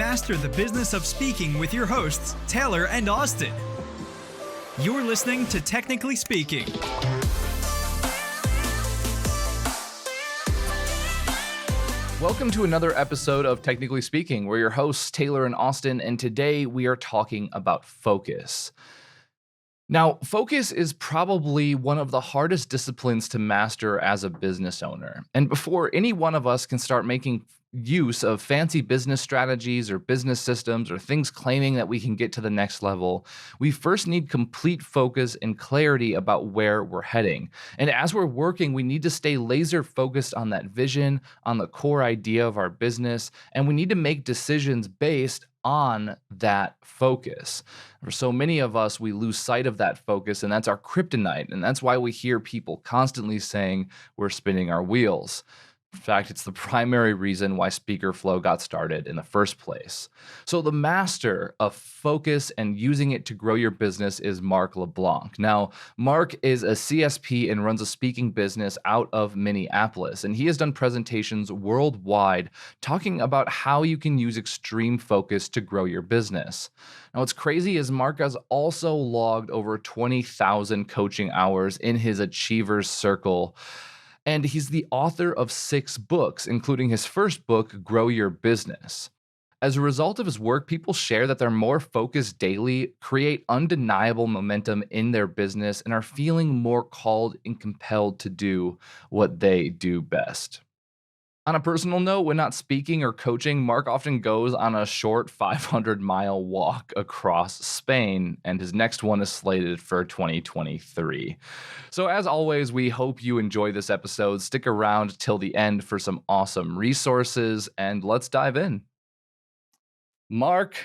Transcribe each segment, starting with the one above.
Master the business of speaking with your hosts, Taylor and Austin. You're listening to Technically Speaking. Welcome to another episode of Technically Speaking. We're your hosts, Taylor and Austin, and today we are talking about focus. Now, focus is probably one of the hardest disciplines to master as a business owner. And before any one of us can start making use of fancy business strategies or business systems or things claiming that we can get to the next level, we first need complete focus and clarity about where we're heading. And as we're working, we need to stay laser focused on that vision, on the core idea of our business, and we need to make decisions based on that focus. For so many of us, we lose sight of that focus, and that's our kryptonite. And that's why we hear people constantly saying we're spinning our wheels. In fact, it's the primary reason why SpeakerFlow got started in the first place. So the master of focus and using it to grow your business is Mark LeBlanc. Now, Mark is a CSP and runs a speaking business out of Minneapolis, and he has done presentations worldwide talking about how you can use extreme focus to grow your business. Now, what's crazy is Mark has also logged over 20,000 coaching hours in his Achievers Circle. And he's the author of 6 books, including his first book, Grow Your Business. As a result of his work, people share that they're more focused daily, create undeniable momentum in their business, and are feeling more called and compelled to do what they do best. On a personal note, when not speaking or coaching, Mark often goes on a short 500-mile walk across Spain, and his next one is slated for 2023. So as always, we hope you enjoy this episode. Stick around till the end for some awesome resources, and let's dive in. Mark,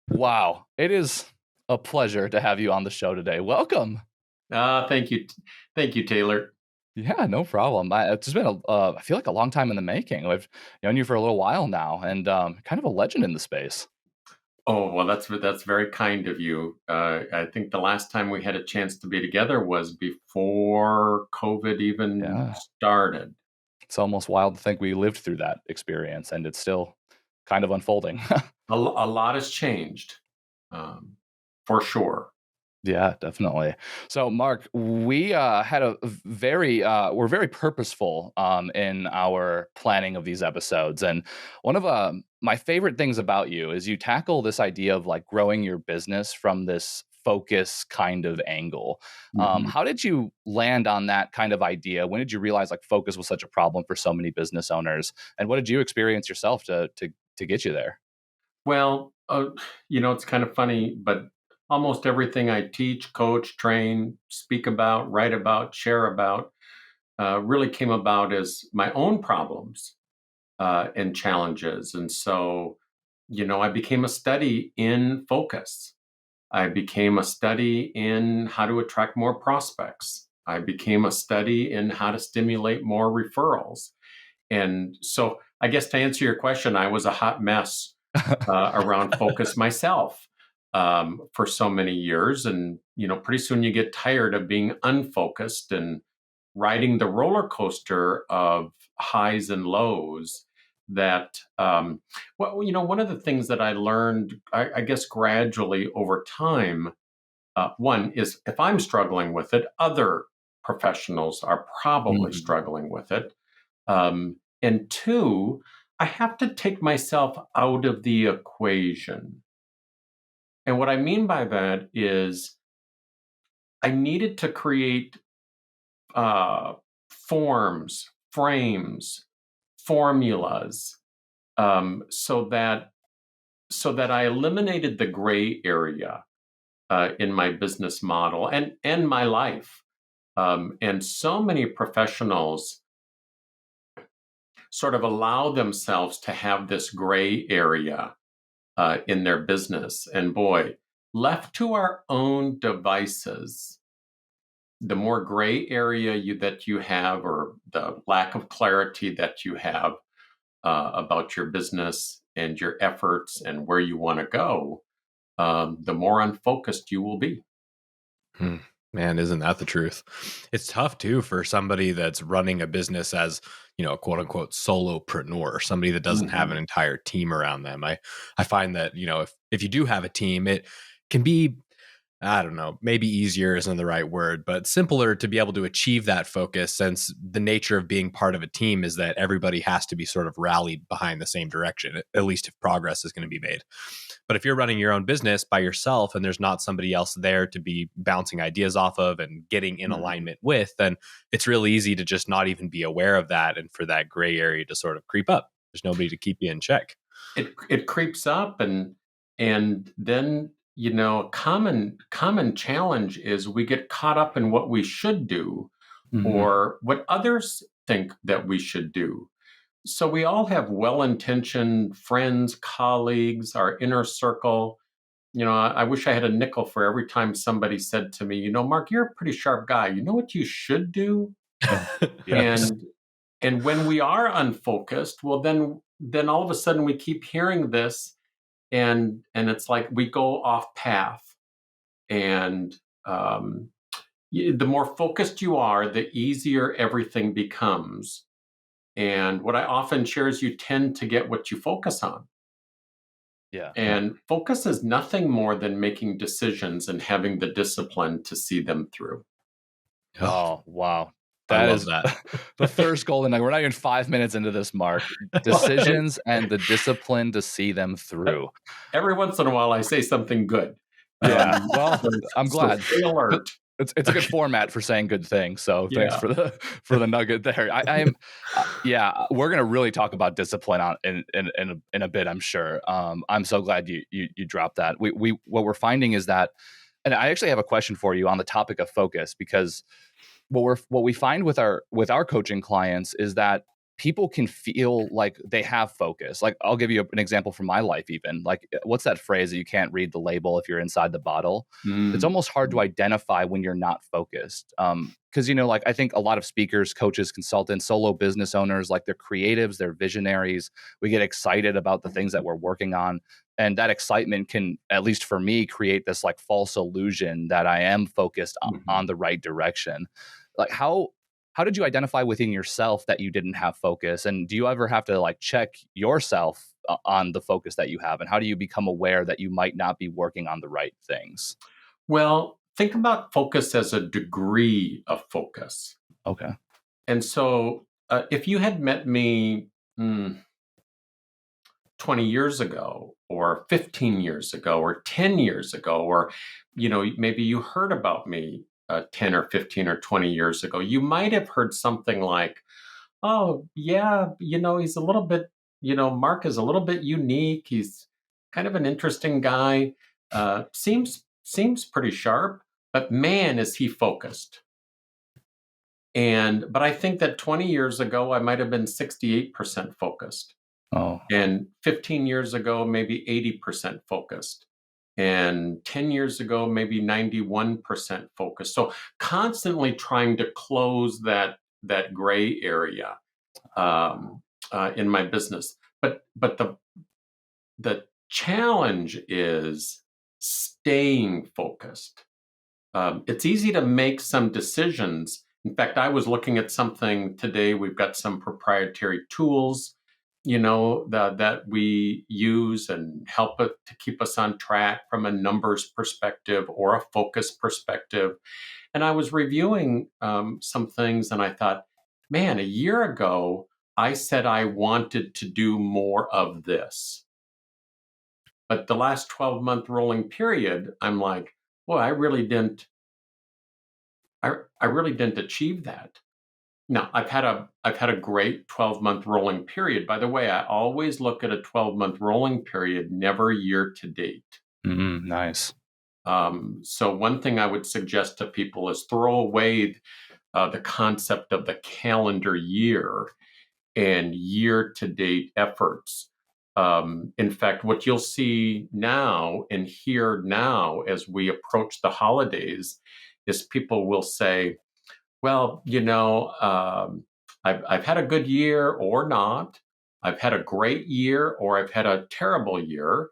wow, it is a pleasure to have you on the show today. Welcome. Thank you. Thank you, Taylor. Yeah, no problem. It's just been, I feel like a long time in the making. I've known you for a little while now, and kind of a legend in the space. Oh, well, that's very kind of you. I think the last time we had a chance to be together was before COVID even started. It's almost wild to think we lived through that experience, and it's still kind of unfolding. A lot has changed, for sure. Yeah, definitely. So, Mark, we had we're very purposeful in our planning of these episodes. And one of my favorite things about you is you tackle this idea of like growing your business from this focus kind of angle. How did you land on that kind of idea? When did you realize like focus was such a problem for so many business owners? And what did you experience yourself to get you there? Well, it's kind of funny, but almost everything I teach, coach, train, speak about, write about, share about, really came about as my own problems and challenges. And so, I became a study in focus. I became a study in how to attract more prospects. I became a study in how to stimulate more referrals. And so I guess to answer your question, I was a hot mess around focus myself. For so many years. And, pretty soon you get tired of being unfocused and riding the roller coaster of highs and lows that, one of the things that I learned, I guess, gradually over time, one is if I'm struggling with it, other professionals are probably struggling with it. And two, I have to take myself out of the equation. And what I mean by that is I needed to create forms, frames, formulas, so that I eliminated the gray area in my business model and my life. And so many professionals sort of allow themselves to have this gray area in their business. And boy, left to our own devices, the more gray area that you have, or the lack of clarity that you have about your business and your efforts and where you want to go, the more unfocused you will be. Man, isn't that the truth? It's tough too for somebody that's running a business as, a quote unquote solopreneur, somebody that doesn't have an Mhm. entire team around them. I find that, if you do have a team, it can be, I don't know, maybe easier isn't the right word, but simpler to be able to achieve that focus, since the nature of being part of a team is that everybody has to be sort of rallied behind the same direction, at least if progress is going to be made. But if you're running your own business by yourself and there's not somebody else there to be bouncing ideas off of and getting in Mhm. alignment with, then it's really easy to just not even be aware of that and for that gray area to sort of creep up. There's nobody to keep you in check. It creeps up, and then, a common challenge is we get caught up in what we should do Mhm. or what others think that we should do. So we all have well-intentioned friends, colleagues, our inner circle. I wish I had a nickel for every time somebody said to me, Mark, you're a pretty sharp guy. You know what you should do? Oh, yes. And and when we are unfocused, well, then all of a sudden we keep hearing this, and it's like we go off path. And um, the more focused you are, the easier everything becomes. And what I often share is you tend to get what you focus on. Yeah. And focus is nothing more than making decisions and having the discipline to see them through. Oh, Oh, wow. I That love is that. the first golden nugget. We're not even 5 minutes into this, Mark. And Decisions and the discipline to see them through. every once in a while, I say something good. Yeah. Um, Well, so, I'm so glad. stay But alert. it's a good format for saying good things. So thanks Yeah. for the nugget there. I'm yeah. We're gonna really talk about discipline on in a bit. I'm sure. I'm so glad you dropped that. We what we're finding is that, and I actually have a question for you on the topic of focus, because what we find with our coaching clients is that people can feel like they have focus. Like, I'll give you an example from my life. Even, like, what's that phrase that you can't read the label if you're inside the bottle? It's Mm. almost hard to identify when you're not focused, because like, I think a lot of speakers, coaches, consultants, solo business owners, like, they're creatives, they're visionaries. We get excited about the things that we're working on, and that excitement can, at least for me, create this like false illusion that I am focused Mhm. on the right direction. Like, how did you identify within yourself that you didn't have focus, and do you ever have to like check yourself on the focus that you have, and how do you become aware that you might not be working on the right things? Well, think about focus as a degree of focus. Okay. And so, if you had met me mm, 20 years ago, or 15 years ago, or 10 years ago, or maybe you heard about me 10 or 15 or 20 years ago, you might have heard something like, "Oh, yeah, he's a little bit, Mark is a little bit unique. He's kind of an interesting guy. Seems pretty sharp, but man, is he focused." But I think that 20 years ago, I might have been 68% focused. Oh. And 15 years ago, maybe 80% focused. And 10 years ago, maybe 91% focused. So constantly trying to close that gray area in my business. But the challenge is staying focused. It's easy to make some decisions. In fact, I was looking at something today. We've got some proprietary tools, that we use and help it to keep us on track from a numbers perspective or a focus perspective. And I was reviewing some things, and I thought, man, a year ago, I said I wanted to do more of this. But the last 12-month rolling period, I'm like, well, I really didn't achieve that. Now, I've had a great 12-month rolling period. By the way, I always look at a 12-month rolling period, never year to date. Nice. So one thing I would suggest to people is throw away the concept of the calendar year and year to date efforts. In fact, what you'll see now and hear now as we approach the holidays is people will say, well, I've had a good year or not. I've had a great year or I've had a terrible year.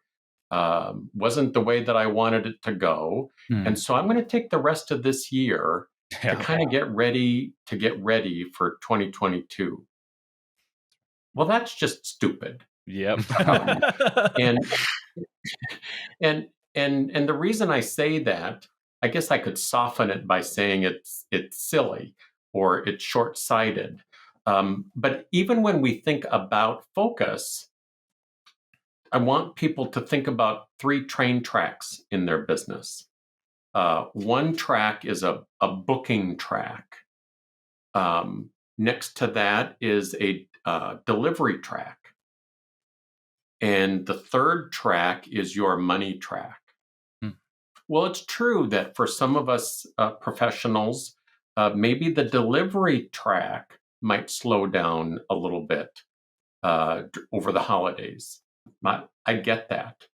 wasn't the way that I wanted it to go. And so I'm going to take the rest of this year to kind of get ready for 2022. Well, that's just stupid. Yep. and and the reason I say that, I guess I could soften it by saying it's silly or it's short-sighted. But even when we think about focus, I want people to think about 3 train tracks in their business. One track is a booking track. Next to that is a delivery track. And the third track is your money track. Well, it's true that for some of us professionals, maybe the delivery track might slow down a little bit over the holidays. I get that.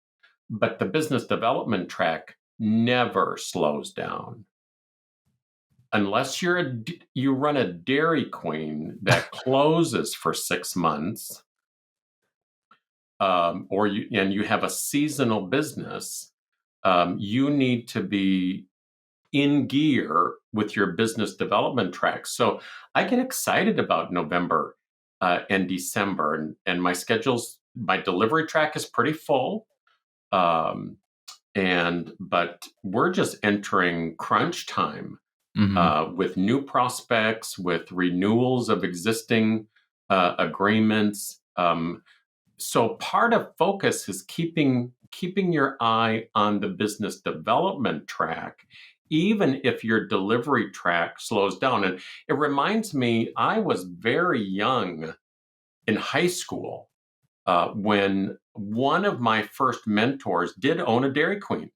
But the business development track never slows down. Unless you run a Dairy Queen that closes for 6 months, or you have a seasonal business, you need to be in gear with your business development track. So I get excited about November and December, and my delivery track is pretty full. But we're just entering crunch time with new prospects, with renewals of existing agreements. So part of focus is keeping your eye on the business development track, even if your delivery track slows down. And it reminds me, I was very young in high school when one of my first mentors did own a Dairy Queen.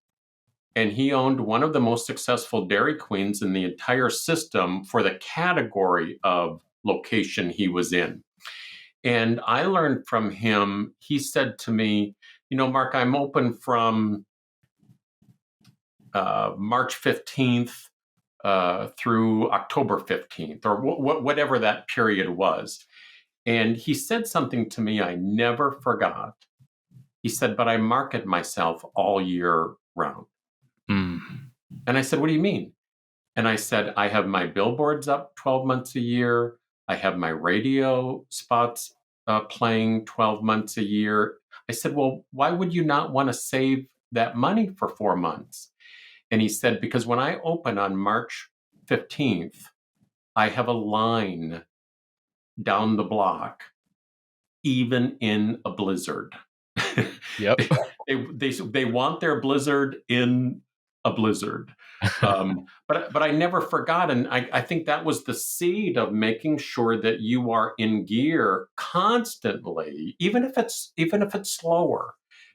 And he owned one of the most successful Dairy Queens in the entire system for the category of location he was in. And I learned from him, he said to me, Mark, I'm open from March 15th through October 15th, or whatever that period was. And he said something to me I never forgot. He said, but I market myself all year round. And I said, what do you mean? And I said, I have my billboards up 12 months a year. I have my radio spots playing 12 months a year. I said, well, why would you not want to save that money for 4 months? And he said, because when I open on March 15th, I have a line down the block, even in a blizzard. Yep. They want their blizzard in a blizzard. But I never forgot. And I think that was the seed of making sure that you are in gear constantly, even if it's slower.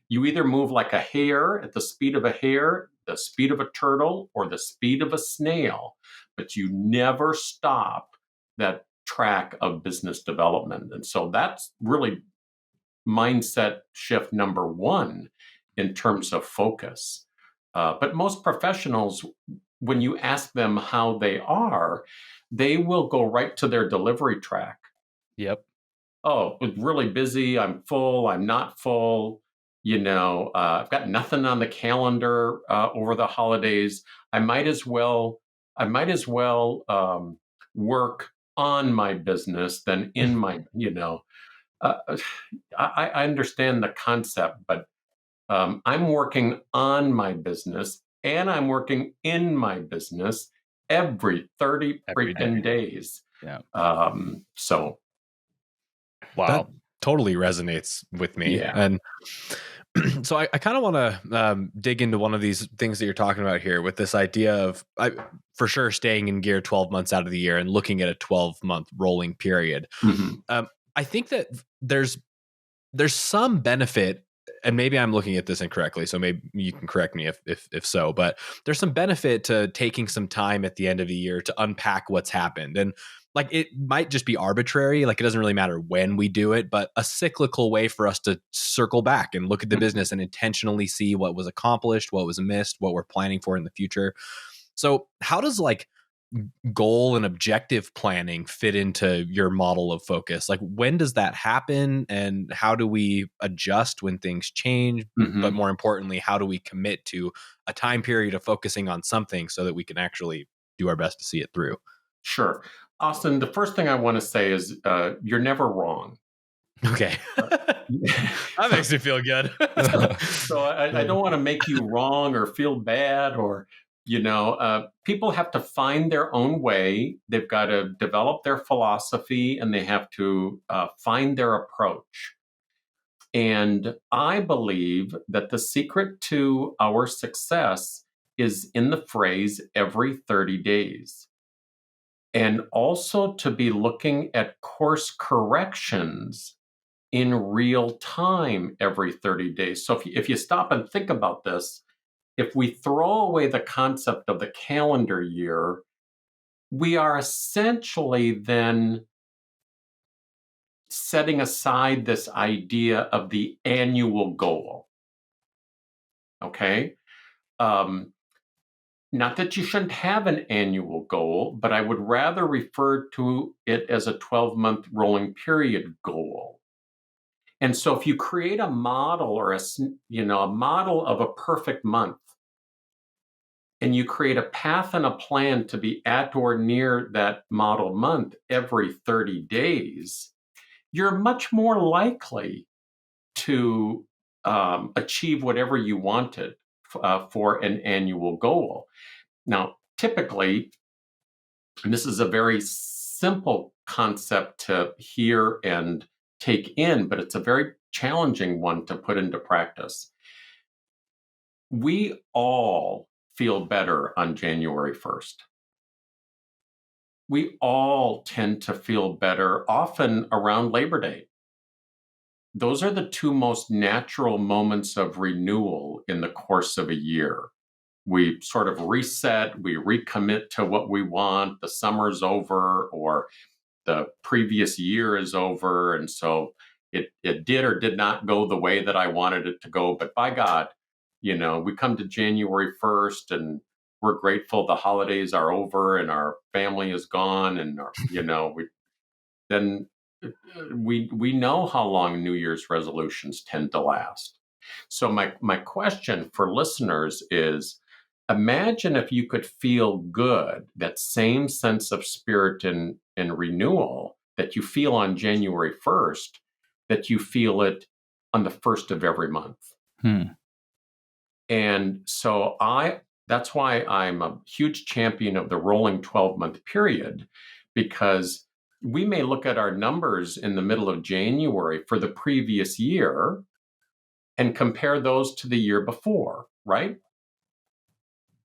You either move like a hare, at the speed of a hare, the speed of a turtle, or the speed of a snail, but you never stop that track of business development. And so that's really mindset shift number 1 in terms of focus. But most professionals, when you ask them how they are, they will go right to their delivery track. Yep. Oh, it's really busy. I'm full. I'm not full. I've got nothing on the calendar over the holidays. I might as well work on my business than in my. I understand the concept, but I'm working on my business and I'm working in my business every 30 freaking days. Yeah. So. Wow. That totally resonates with me. Yeah. And so I kind of want to dig into one of these things that you're talking about here with this idea of, for sure, staying in gear 12 months out of the year and looking at a 12-month rolling period. Mm-hmm. I think that there's some benefit, and maybe I'm looking at this incorrectly, so maybe you can correct me if so, but there's some benefit to taking some time at the end of the year to unpack what's happened. And like, it might just be arbitrary, like it doesn't really matter when we do it, but a cyclical way for us to circle back and look at the business and intentionally see what was accomplished, what was missed, what we're planning for in the future. So how does like goal and objective planning fit into your model of focus? Like, when does that happen, and how do we adjust when things change? But more importantly, how do we commit to a time period of focusing on something so that we can actually do our best to see it through? Sure. Austin, the first thing I want to say is you're never wrong. Okay. That makes me feel good. So I don't want to make you wrong or feel bad, or, people have to find their own way. They've got to develop their philosophy, and they have to find their approach. And I believe that the secret to our success is in the phrase every 30 days. And also to be looking at course corrections in real time every 30 days. So if you stop and think about this, if we throw away the concept of the calendar year, we are essentially then setting aside this idea of the annual goal. Okay? Not that you shouldn't have an annual goal, but I would rather refer to it as a 12-month rolling period goal. And so if you create a model or a model of a perfect month, and you create a path and a plan to be at or near that model month every 30 days, you're much more likely to achieve whatever you wanted for an annual goal. Now, typically, and this is a very simple concept to hear and take in, but it's a very challenging one to put into practice. We all feel better on January 1st. We all tend to feel better, often around Labor Day. Those are the two most natural moments of renewal in the course of a year. We sort of reset, we recommit to what we want, the summer's over, or the previous year is over, and so it did or did not go the way that I wanted it to go, but by God, we come to January 1st and we're grateful the holidays are over and our family is gone, and we know how long New Year's resolutions tend to last. So my question for listeners is, imagine if you could feel good, that same sense of spirit and renewal that you feel on January 1st, that you feel it on the 1st of every month. And so that's why I'm a huge champion of the rolling 12-month period, because we may look at our numbers in the middle of January for the previous year and compare those to the year before, right?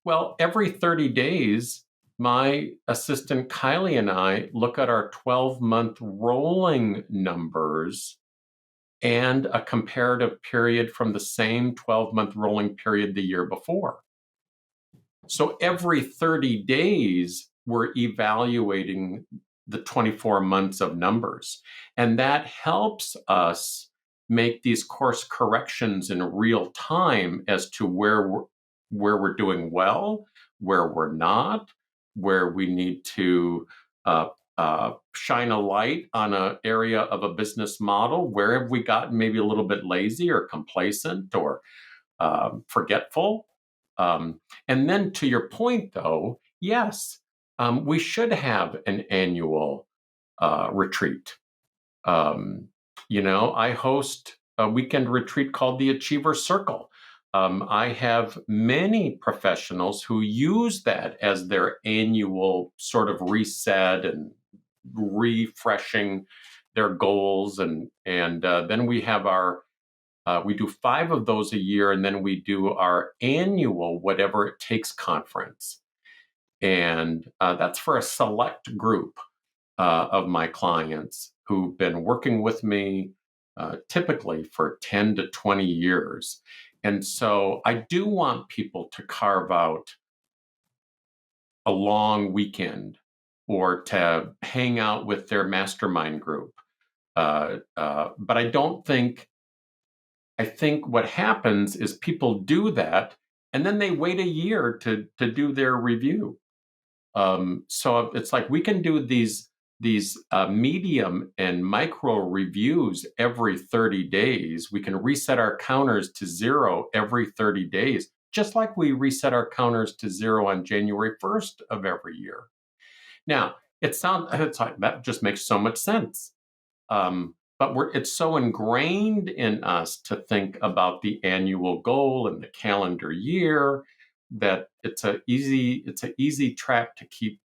Well, every 30 days, my assistant Kylie and I look at our 12-month rolling numbers and a comparative period from the same 12-month rolling period the year before. So every 30 days, we're evaluating the 24 months of numbers. And that helps us make these course corrections in real time as to where we're doing well, where we're not, where we need to shine a light on an area of a business model, where have we gotten maybe a little bit lazy or complacent or forgetful. And then to your point, though, yes, we should have an annual retreat. I host a weekend retreat called the Achiever Circle. I have many professionals who use that as their annual sort of reset and refreshing their goals. And then we have we do 5 of those a year, and then we do our annual Whatever It Takes conference. And that's for a select group of my clients who've been working with me typically for 10 to 20 years. And so I do want people to carve out a long weekend or to hang out with their mastermind group. But I think what happens is people do that, and then they wait a year to do their review. So it's like we can do these medium and micro reviews every 30 days. We can reset our counters to 0 every 30 days, just like we reset our counters to 0 on January 1st of every year. Now, it's like that just makes so much sense. But it's so ingrained in us to think about the annual goal and the calendar year that it's an easy trap to keep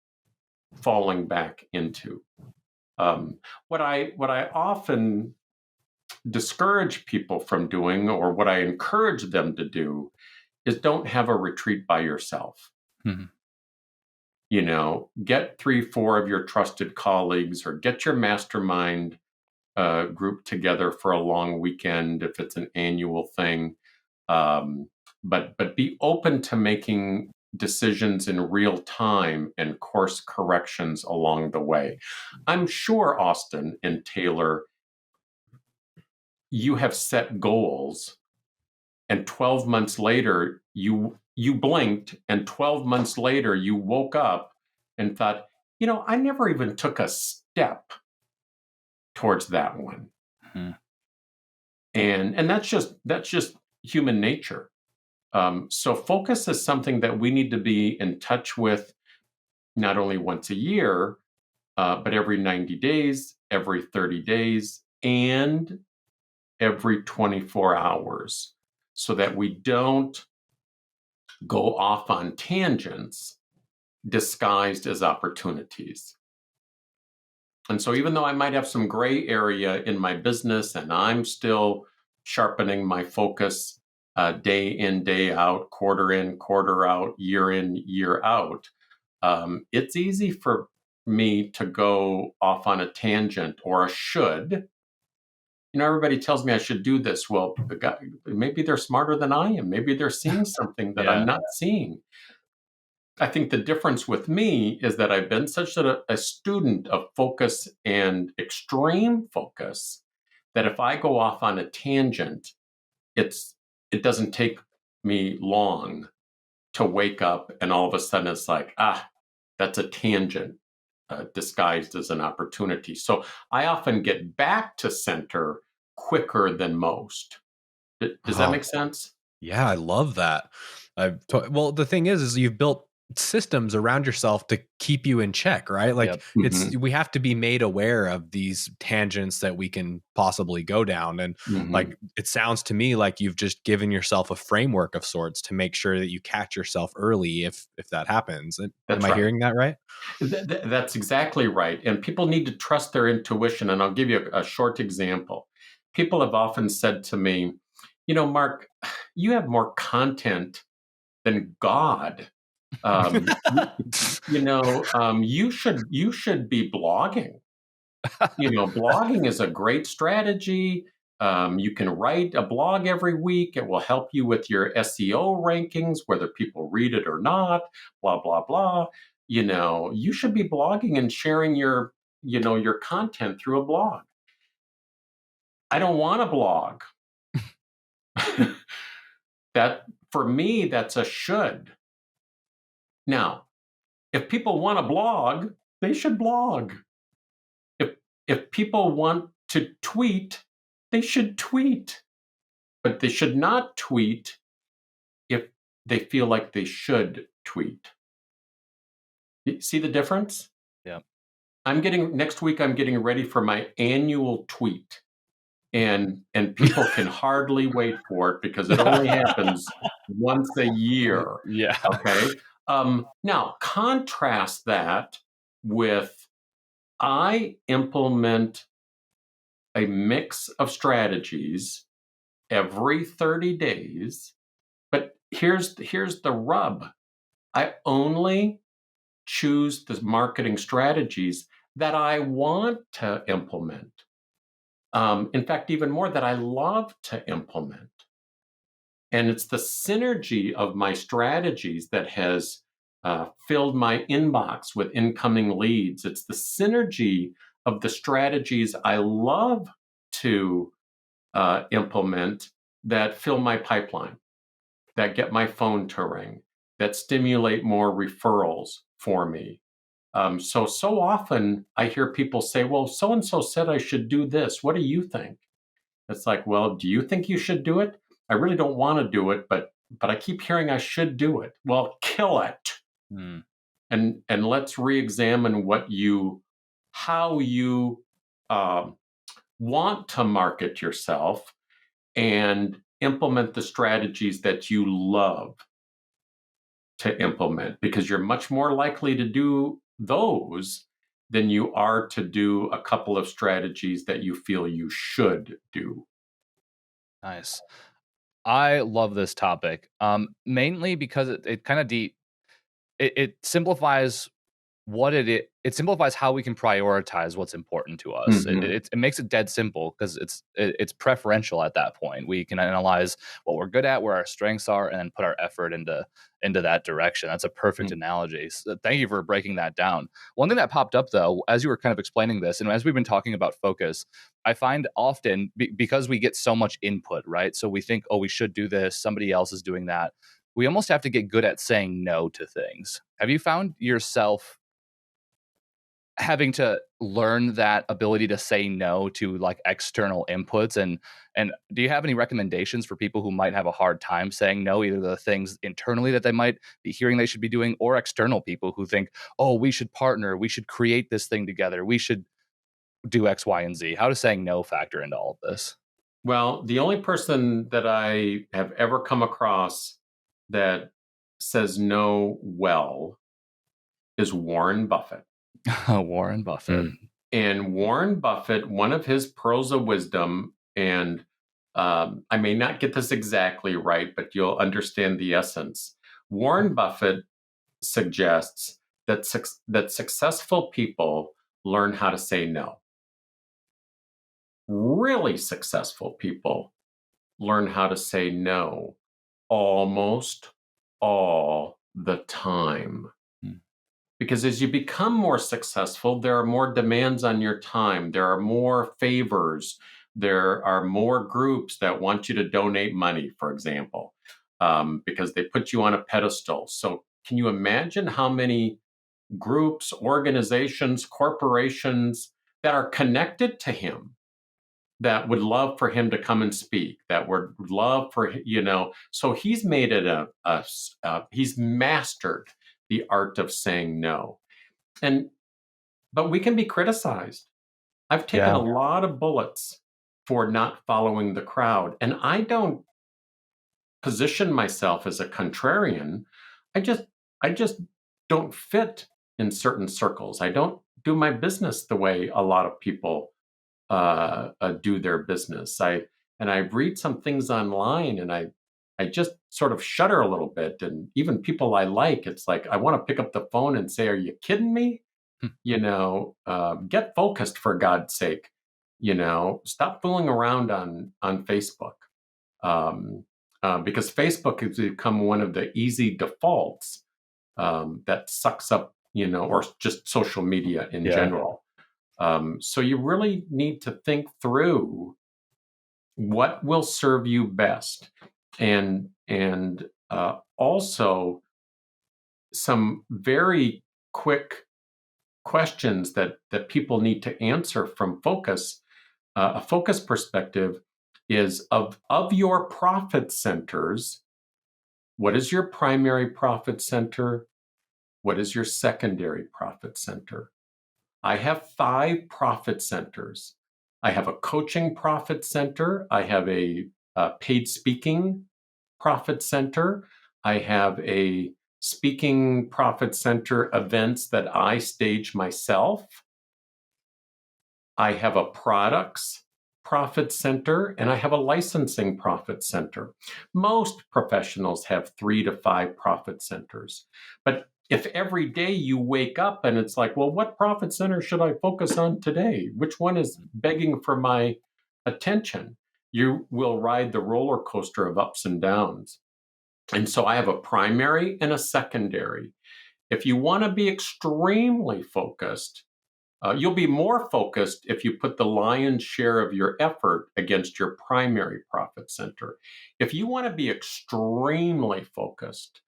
falling back into. What I often discourage people from doing, or what I encourage them to do, is don't have a retreat by yourself. Mm-hmm. Get 3-4 of your trusted colleagues, or get your mastermind group together for a long weekend if it's an annual thing. But be open to making decisions in real time and course corrections along the way. I'm sure, Austin and Taylor, you have set goals, and 12 months later you blinked, and 12 months later you woke up and thought, I never even took a step towards that one. Mm-hmm. And that's just human nature. So focus is something that we need to be in touch with, not only once a year, but every 90 days, every 30 days, and every 24 hours, so that we don't go off on tangents disguised as opportunities. And so even though I might have some gray area in my business, and I'm still sharpening my focus day in, day out, quarter in, quarter out, year in, year out, it's easy for me to go off on a tangent or a should. Everybody tells me I should do this. Well, maybe they're smarter than I am. Maybe they're seeing something that I'm not seeing. I think the difference with me is that I've been such a student of focus and extreme focus that if I go off on a tangent, it doesn't take me long to wake up, and all of a sudden it's like, that's a tangent disguised as an opportunity. So I often get back to center quicker than most. Does that make sense? Yeah, I love that. Well, the thing is you've built systems around yourself to keep you in check, right? Like we have to be made aware of these tangents that we can possibly go down. And like, it sounds to me like you've just given yourself a framework of sorts to make sure that you catch yourself early if that happens. Am I hearing that right? That's exactly right. And people need to trust their intuition. And I'll give you a short example. People have often said to me, Mark, you have more content than God. You should be blogging. Blogging is a great strategy. You can write a blog every week. It will help you with your SEO rankings, whether people read it or not, blah, blah, blah. You should be blogging and sharing your content through a blog. I don't want to blog. That, for me, that's a should. Now, if people want to blog, they should blog. If people want to tweet, they should tweet. But they should not tweet if they feel like they should tweet. You see the difference? Yeah. Next week I'm getting ready for my annual tweet. And people can hardly wait for it because it only happens once a year. Yeah. Okay. Now, contrast that with I implement a mix of strategies every 30 days. But here's the rub. I only choose the marketing strategies that I want to implement. In fact, even more, that I love to implement. And it's the synergy of my strategies that has filled my inbox with incoming leads. It's the synergy of the strategies I love to implement that fill my pipeline, that get my phone to ring, that stimulate more referrals, for me. So often I hear people say, well, so-and-so said I should do this. What do you think? It's like, well, do you think you should do it? I really don't want to do it, but I keep hearing I should do it. Well, kill it. Hmm. And let's re-examine how you want to market yourself and implement the strategies that you love to implement, because you're much more likely to do those than you are to do a couple of strategies that you feel you should do. Nice. I love this topic, mainly because it kind of it simplifies it simplifies how we can prioritize what's important to us. Mhm. It makes it dead simple because it's preferential at that point. We can analyze what we're good at, where our strengths are, and then put our effort into that direction. That's a perfect analogy. So thank you for breaking that down. One thing that popped up though, as you were kind of explaining this, and as we've been talking about focus, I find often because we get so much input, right? So we think, oh, we should do this. Somebody else is doing that. We almost have to get good at saying no to things. Have you found yourself having to learn that ability to say no to like external inputs, and do you have any recommendations for people who might have a hard time saying no, either the things internally that they might be hearing they should be doing, or external people who think, oh, we should partner, we should create this thing together, we should do X, Y, and Z? How does saying no factor into all of this? Well, the only person that I have ever come across that says no well is Warren Buffett. Warren Buffett. And Warren Buffett, one of his pearls of wisdom, and I may not get this exactly right, but you'll understand the essence. Warren Buffett suggests that successful people learn how to say no. Really successful people learn how to say no almost all the time. Because as you become more successful, there are more demands on your time. There are more favors. There are more groups that want you to donate money, for example, because they put you on a pedestal. So can you imagine how many groups, organizations, corporations that are connected to him that would love for him to come and speak, that would love for, so he's made it he's mastered the art of saying no. But we can be criticized. I've taken a lot of bullets for not following the crowd, and I don't position myself as a contrarian. I just don't fit in certain circles. I don't do my business the way a lot of people do their business. I read some things online, and I just sort of shudder a little bit. And even people I like, it's like I want to pick up the phone and say, "Are you kidding me? Get focused, for God's sake. Stop fooling around on Facebook." Because Facebook has become one of the easy defaults that sucks up, or just social media in general. So you really need to think through what will serve you best, and also some very quick questions that people need to answer from focus. A focus perspective is of your profit centers. What is your primary profit center? What is your secondary profit center? I have 5 profit centers. I have a coaching profit center. I have a paid speaking profit center. I have a speaking profit center, events that I stage myself. I have a products profit center, and I have a licensing profit center. Most professionals have 3 to 5 profit centers. But if every day you wake up and it's like, well, what profit center should I focus on today? Which one is begging for my attention? You will ride the roller coaster of ups and downs. And so I have a primary and a secondary. If you want to be extremely focused, you'll be more focused if you put the lion's share of your effort against your primary profit center. If you want to be extremely focused,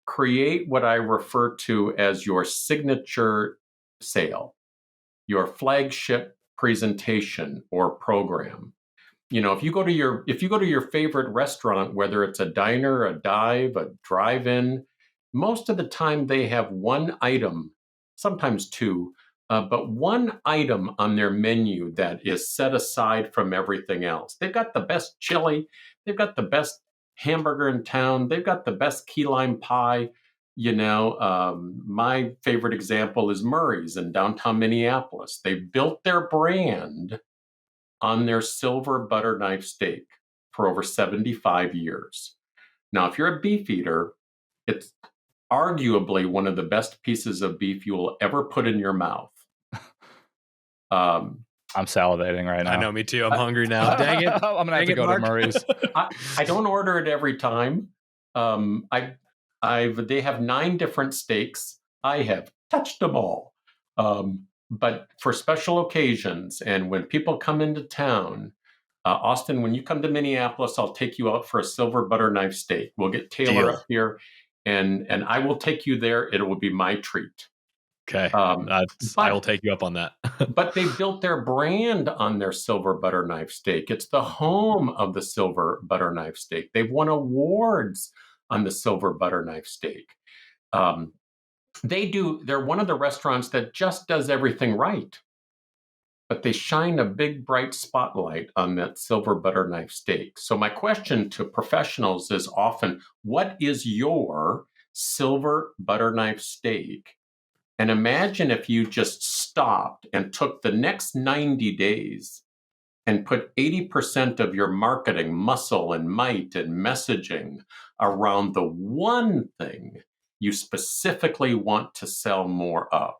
create what I refer to as your signature sale, your flagship presentation or program. If you go to your favorite restaurant, whether it's a diner, a dive, a drive-in, most of the time they have one item, sometimes two, but one item on their menu that is set aside from everything else. They've got the best chili, they've got the best hamburger in town, they've got the best key lime pie. My favorite example is Murray's in downtown Minneapolis. They built their brand on their silver butter knife steak for over 75 years. Now, if you're a beef eater, it's arguably one of the best pieces of beef you will ever put in your mouth. I'm salivating right now. I know, me too. I'm hungry now. Dang it. I'm going to have to go to Murray's. I don't order it every time. They have 9 different steaks. I have touched them all. But for special occasions and when people come into town, Austin, when you come to Minneapolis, I'll take you out for a silver butter knife steak. We'll get Taylor up here, and I will take you there. It will be my treat. Okay. I will take you up on that. But they built their brand on their silver butter knife steak. It's the home of the silver butter knife steak. They've won awards on the silver butter knife steak. They're one of the restaurants that just does everything right, but they shine a big bright spotlight on that silver butter knife steak. So my question to professionals is often, what is your silver butter knife steak? And imagine if you just stopped and took the next 90 days and put 80% of your marketing muscle and might and messaging around the one thing you specifically want to sell more of.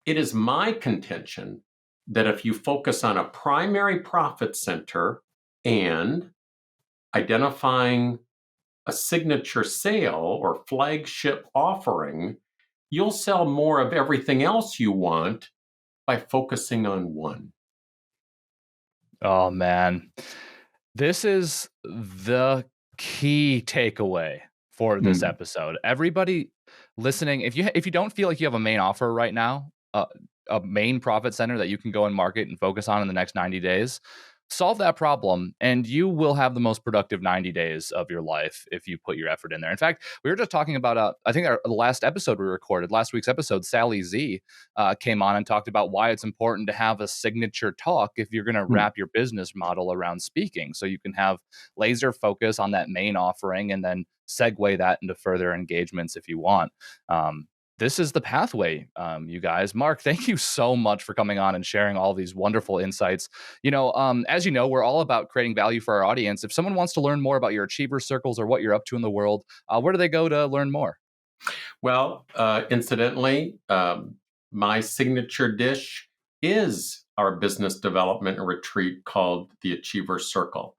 It is my contention that if you focus on a primary profit center and identifying a signature sale or flagship offering, you'll sell more of everything else you want by focusing on one. Oh, man. This is the key takeaway for this episode. Everybody listening, if you don't feel like you have a main offer right now, a main profit center that you can go and market and focus on in the next 90 days, solve that problem and you will have the most productive 90 days of your life if you put your effort in there. In fact, we were just talking about, I think the last episode we recorded, last week's episode, Sally Z came on and talked about why it's important to have a signature talk if you're going to wrap your business model around speaking. So you can have laser focus on that main offering and then segue that into further engagements if you want. This is the pathway, you guys. Mark, thank you so much for coming on and sharing all these wonderful insights. As you know, we're all about creating value for our audience. If someone wants to learn more about your achiever circles or what you're up to in the world, where do they go to learn more? Well, incidentally, my signature dish is our business development retreat called the Achiever Circle.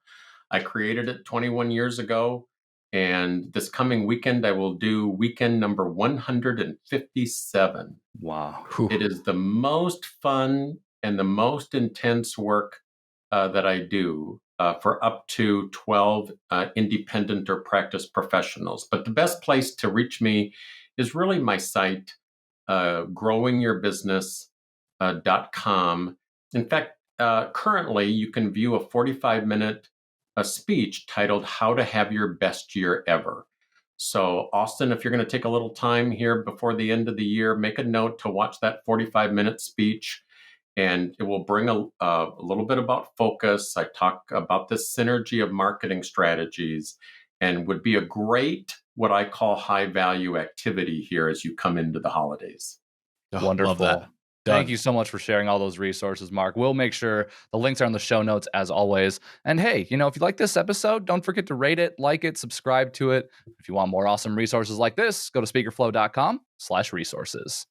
I created it 21 years ago. And this coming weekend, I will do weekend number 157. Wow. It is the most fun and the most intense work that I do for up to 12 independent or practice professionals. But the best place to reach me is really my site, growingyourbusiness.com. In fact, currently you can view a 45-minute a speech titled How to Have Your Best Year Ever. So Austin, if you're going to take a little time here before the end of the year, make a note to watch that 45-minute speech, and it will bring a little bit about focus. I talk about the synergy of marketing strategies and would be a great, what I call high value activity here as you come into the holidays. Wonderful. Love that. Thank you so much for sharing all those resources, Mark. We'll make sure the links are in the show notes as always. And hey, if you like this episode, don't forget to rate it, like it, subscribe to it. If you want more awesome resources like this, go to speakerflow.com/resources.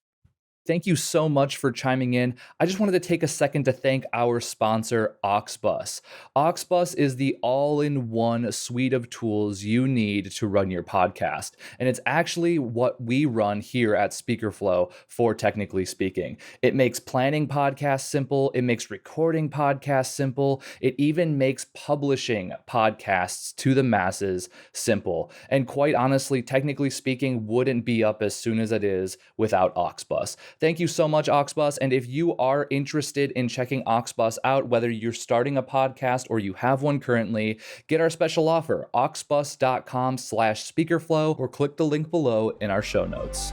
Thank you so much for chiming in. I just wanted to take a second to thank our sponsor, Auxbus. Auxbus is the all-in-one suite of tools you need to run your podcast. And it's actually what we run here at SpeakerFlow for Technically Speaking. It makes planning podcasts simple. It makes recording podcasts simple. It even makes publishing podcasts to the masses simple. And quite honestly, Technically Speaking wouldn't be up as soon as it is without Auxbus. Thank you so much, Auxbus. And if you are interested in checking Auxbus out, whether you're starting a podcast or you have one currently, get our special offer, auxbus.com/speakerflow, or click the link below in our show notes.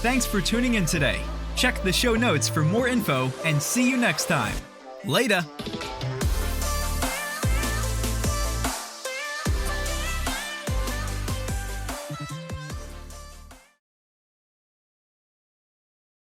Thanks for tuning in today. Check the show notes for more info and see you next time. Later.